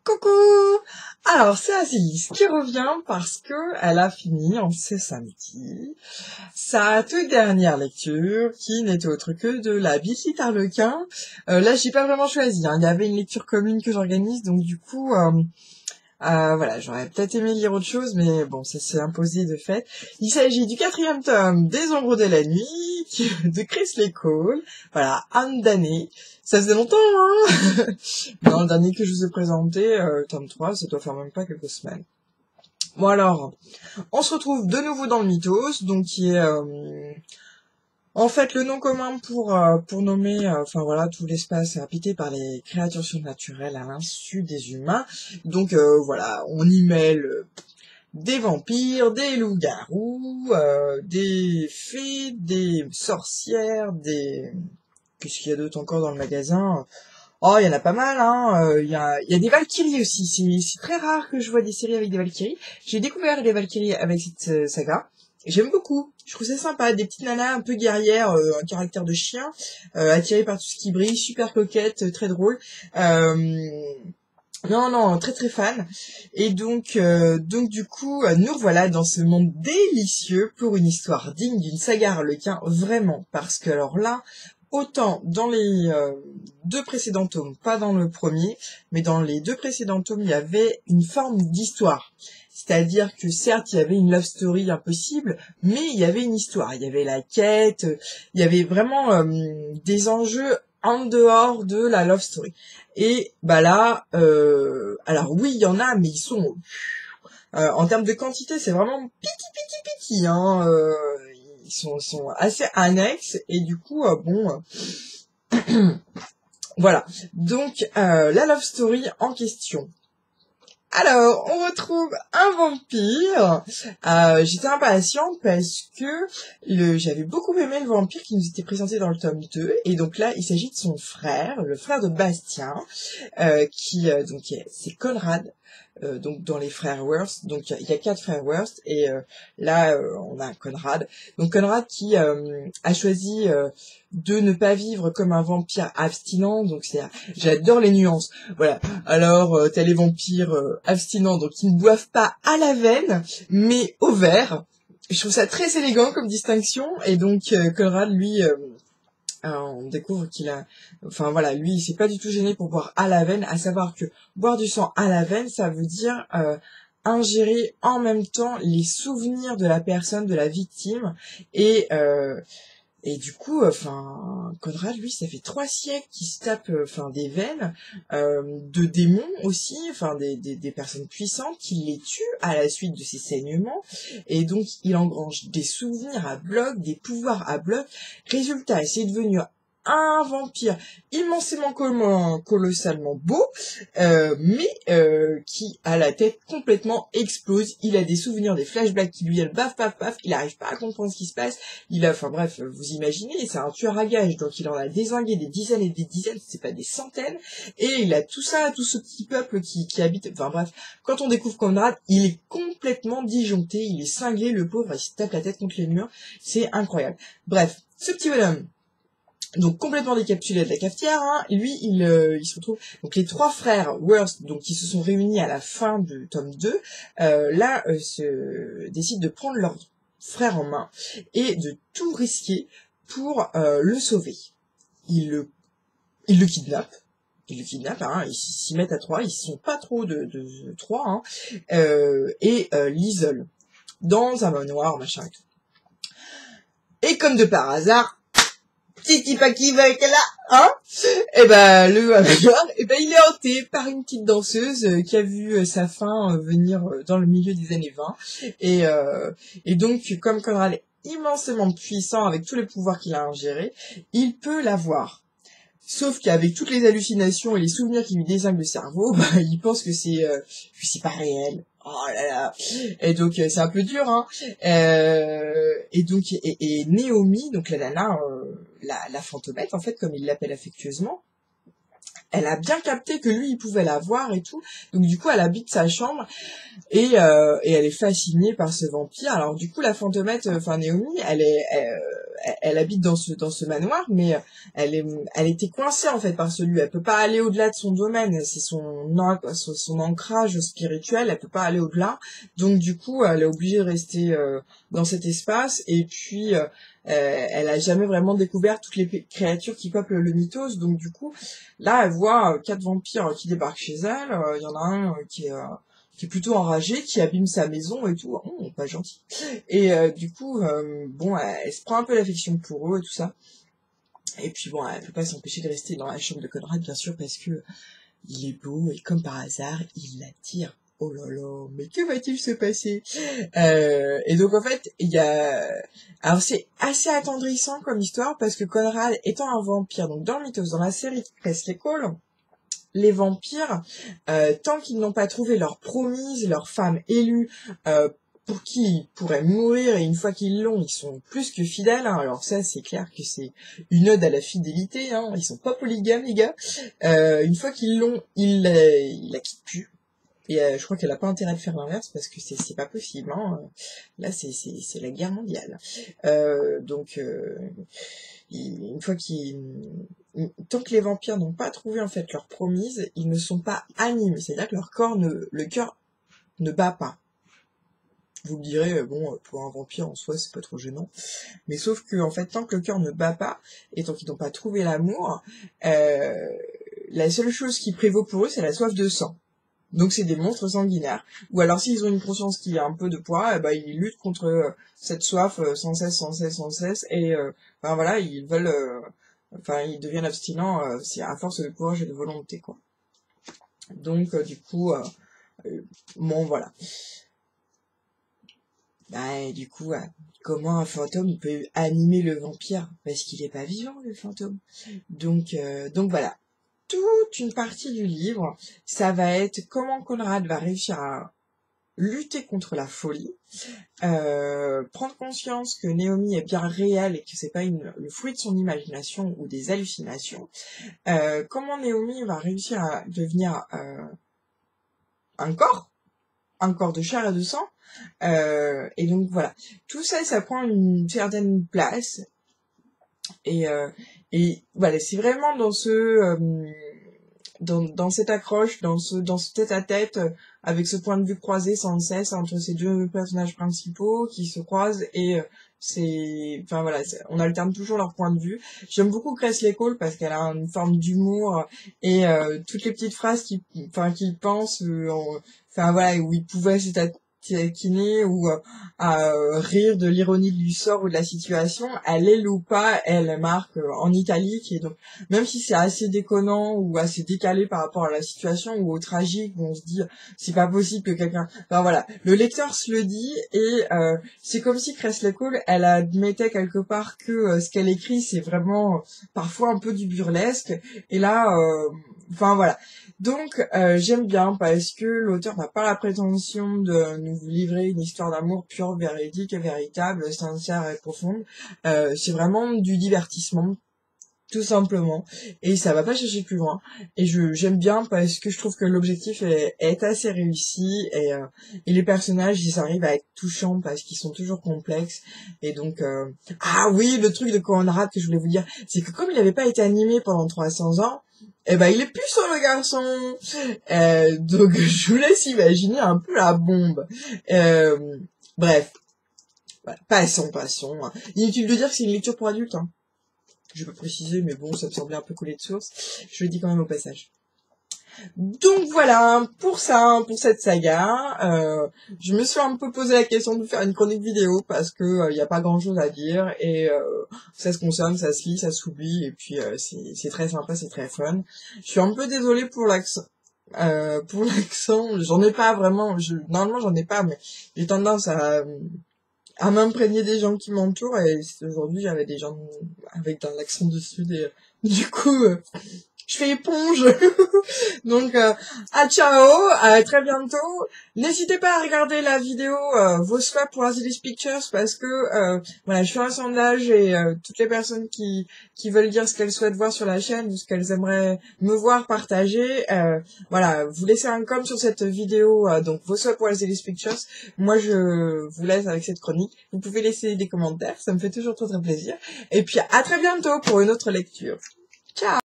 Coucou! Alors, c'est Asilis qui revient parce que elle a fini en ce samedi sa toute dernière lecture qui n'était autre que de la Bichette Arlequin. Là, j'ai pas vraiment choisi, hein. Il y avait une lecture commune que j'organise, donc du coup, voilà, j'aurais peut-être aimé lire autre chose, mais bon, ça s'est imposé de fait. Il s'agit du 4e tome des Ombres de la Nuit, de Chris Cole. Voilà, Anne Danée. Ça faisait longtemps, hein. Non, le dernier que je vous ai présenté, tome 3, ça doit faire même pas quelques semaines. Bon alors, on se retrouve de nouveau dans le mythos, donc qui est en fait le nom commun pour nommer, enfin voilà, tout l'espace habité par les créatures surnaturelles à l'insu des humains. Donc voilà, on y mêle des vampires, des loups-garous, des fées, des sorcières, des... Qu'est-ce qu'il y a d'autre encore dans le magasin? Oh, il y en a pas mal, hein. Il y a des Valkyries aussi. C'est très rare que je vois des séries avec des Valkyries. J'ai découvert les Valkyries avec cette saga. J'aime beaucoup. Je trouve ça sympa. Des petites nanas un peu guerrières, un caractère de chien, attirées par tout ce qui brille, super coquettes, très drôles. Non, très très fan. Et donc du coup, nous revoilà dans ce monde délicieux pour une histoire digne d'une saga Harlequin, vraiment. Parce que alors là, autant dans les 2 précédents tomes, pas dans le premier, mais dans les 2 précédents tomes, il y avait une forme d'histoire. C'est-à-dire que certes, il y avait une love story impossible, mais il y avait une histoire. Il y avait la quête, il y avait vraiment des enjeux en dehors de la love story. Et bah là, alors oui, il y en a, mais ils sont... en termes de quantité, c'est vraiment petit, hein. Ils sont assez annexes, et du coup, bon... voilà. Donc, la love story en question. Alors, on retrouve un vampire. J'étais impatiente parce que j'avais beaucoup aimé le vampire qui nous était présenté dans le tome 2. Et donc là, il s'agit de son frère, le frère de Bastien, c'est Conrad. Donc dans les frères Worst, donc il y a 4 frères Worst, et là on a Conrad. Donc Conrad qui a choisi de ne pas vivre comme un vampire abstinent. Donc j'adore les nuances. Voilà. Alors t'as les vampires abstinents, donc ils ne boivent pas à la veine, mais au verre. Je trouve ça très élégant comme distinction. Et donc Conrad, lui, on découvre qu'il a, enfin voilà, lui, il s'est pas du tout gêné pour boire à la veine, à savoir que boire du sang à la veine, ça veut dire ingérer en même temps les souvenirs de la personne, de la victime, et du coup, enfin, Conrad, lui, ça fait 3 siècles qu'il se tape, enfin, des veines, de démons aussi, enfin, des personnes puissantes, qui les tuent à la suite de ces saignements, et donc, il engrange des souvenirs à bloc, des pouvoirs à bloc. Résultat, c'est devenu un vampire immensément colossalement beau, mais qui a la tête complètement explose. Il a des souvenirs, des flashbacks qui lui viennent paf paf paf, il n'arrive pas à comprendre ce qui se passe. Enfin bref, vous imaginez, c'est un tueur à gages, donc il en a dézingué des dizaines et des dizaines, c'est pas des centaines, et il a tout ça, tout ce petit peuple qui habite, enfin bref, quand on découvre Conrad, il est complètement disjoncté, il est cinglé, le pauvre, il se tape la tête contre les murs, c'est incroyable. Bref, ce petit bonhomme, donc complètement décapsulé de la cafetière, hein. Lui, il se retrouve, donc les 3 frères Worst, donc qui se sont réunis à la fin du tome 2, se décident de prendre leur frère en main et de tout risquer pour le sauver. Ils le kidnappent. Ils le kidnappent, hein, ils s'y mettent à 3, ils sont pas trop de 3, hein, et l'isolent dans un manoir, machin et tout. Et comme de par hasard, Titi Paki va être là, hein? Et ben le hasard, il est hanté par une petite danseuse qui a vu sa fin venir dans le milieu des années 20. Et donc, comme Conrad est immensément puissant avec tous les pouvoirs qu'il a ingérés, il peut la voir. Sauf qu'avec toutes les hallucinations et les souvenirs qui lui dézinguent le cerveau, il pense que c'est pas réel. Oh là là. Et donc c'est un peu dur, hein. Et donc et Naomi, donc la nana, la fantomette en fait, comme il l'appelle affectueusement, elle a bien capté que lui il pouvait la voir et tout. Donc du coup elle habite sa chambre et elle est fascinée par ce vampire. Alors du coup la fantomette, enfin Naomi, elle habite dans ce manoir, mais elle était coincée en fait par celui. Elle peut pas aller au-delà de son domaine. C'est son ancrage spirituel. Elle peut pas aller au-delà. Donc du coup, elle est obligée de rester dans cet espace. Et puis, elle a jamais vraiment découvert toutes les créatures qui peuplent le mythos. Donc du coup, là, elle voit 4 vampires qui débarquent chez elle. Il y en a un qui est plutôt enragé, qui abîme sa maison et tout. Oh, pas gentil. Et du coup, bon, elle se prend un peu l'affection pour eux et tout ça. Et puis bon, elle peut pas s'empêcher de rester dans la chambre de Conrad, bien sûr, parce que il est beau et comme par hasard, il l'attire. Oh là là, mais que va-t-il se passer? Et donc en fait, il y a... Alors c'est assez attendrissant comme histoire, parce que Conrad étant un vampire, donc dans le mythos, dans la série Presley Cole, les vampires, tant qu'ils n'ont pas trouvé leur promise, leur femme élue, pour qui ils pourraient mourir, et une fois qu'ils l'ont, ils sont plus que fidèles, hein. Alors ça, c'est clair que c'est une ode à la fidélité, hein. Ils sont pas polygames, les gars. Une fois qu'ils l'ont, ils la quittent plus. Et je crois qu'elle a pas intérêt de faire l'inverse, parce que c'est pas possible, hein. Là, c'est la guerre mondiale. Donc, une fois tant que les vampires n'ont pas trouvé en fait leur promise, ils ne sont pas animés. C'est-à-dire que le cœur ne bat pas. Vous me direz, bon, pour un vampire en soi, c'est pas trop gênant. Mais sauf que, en fait, tant que le cœur ne bat pas, et tant qu'ils n'ont pas trouvé l'amour, la seule chose qui prévaut pour eux, c'est la soif de sang. Donc c'est des monstres sanguinaires. Ou alors s'ils ont une conscience qui a un peu de poids, ils luttent contre cette soif sans cesse, sans cesse, sans cesse. Et enfin voilà, ils veulent... Enfin, ils deviennent abstinents, c'est à force de courage et de volonté, quoi. Donc, du coup, bon, voilà. Bah, du coup, comment un fantôme il peut animer le vampire? Parce qu'il est pas vivant, le fantôme. Donc voilà. Toute une partie du livre, ça va être comment Conrad va réussir à lutter contre la folie, prendre conscience que Naomi est bien réelle et que c'est pas le fruit de son imagination ou des hallucinations, comment Naomi va réussir à devenir un corps de chair et de sang, et donc voilà, tout ça, ça prend une certaine place, et voilà, c'est vraiment dans dans cette accroche, dans ce tête-à-tête, avec ce point de vue croisé sans cesse entre ces deux personnages principaux qui se croisent, et enfin voilà, on alterne toujours leur point de vue. J'aime beaucoup Presley Cole parce qu'elle a une forme d'humour, et toutes les petites phrases qu'il pense, enfin voilà, où il pouvait s'étaquiner ou à rire de l'ironie du sort ou de la situation, elle est ou pas, elle marque en italique, et donc même si c'est assez déconnant ou assez décalé par rapport à la situation ou au tragique, où on se dit c'est pas possible que quelqu'un... Enfin voilà, le lecteur se le dit, et c'est comme si Presley Cole, elle admettait quelque part que ce qu'elle écrit, c'est vraiment parfois un peu du burlesque, et là, enfin voilà. Donc j'aime bien parce que l'auteur n'a pas la prétention de nous livrer une histoire d'amour pure, véridique et véritable, sincère et profonde. C'est vraiment du divertissement, tout simplement, et ça va pas chercher plus loin, et j'aime bien parce que je trouve que l'objectif est assez réussi, et les personnages, ils arrivent à être touchants parce qu'ils sont toujours complexes, et donc ah oui, le truc de Conrad que je voulais vous dire, c'est que comme il n'avait pas été animé pendant 300 ans, eh ben il est plus sur le garçon, donc je vous laisse imaginer un peu la bombe. Bref, voilà. Passons. Inutile de dire que c'est une lecture pour adultes, hein. Je peux préciser, mais bon, ça me semblait un peu collé de source. Je le dis quand même au passage. Donc voilà, pour cette saga, je me suis un peu posé la question de faire une chronique vidéo parce que y a pas grand chose à dire, et ça se consomme, ça se lit, ça s'oublie, et puis c'est très sympa, c'est très fun. Je suis un peu désolée pour l'accent. J'en ai pas vraiment, normalement j'en ai pas, mais j'ai tendance à m'imprégner des gens qui m'entourent, et aujourd'hui j'avais des gens avec un accent du sud, et du coup je fais éponge. Donc, à ciao, à très bientôt. N'hésitez pas à regarder la vidéo vos souhaits pour Azealis Pictures parce que voilà, je fais un sondage et toutes les personnes qui veulent dire ce qu'elles souhaitent voir sur la chaîne ou ce qu'elles aimeraient me voir partager, voilà, vous laissez un com sur cette vidéo, donc vos souhaits pour Azealis Pictures. Moi, je vous laisse avec cette chronique. Vous pouvez laisser des commentaires, ça me fait toujours très très plaisir. Et puis à très bientôt pour une autre lecture. Ciao.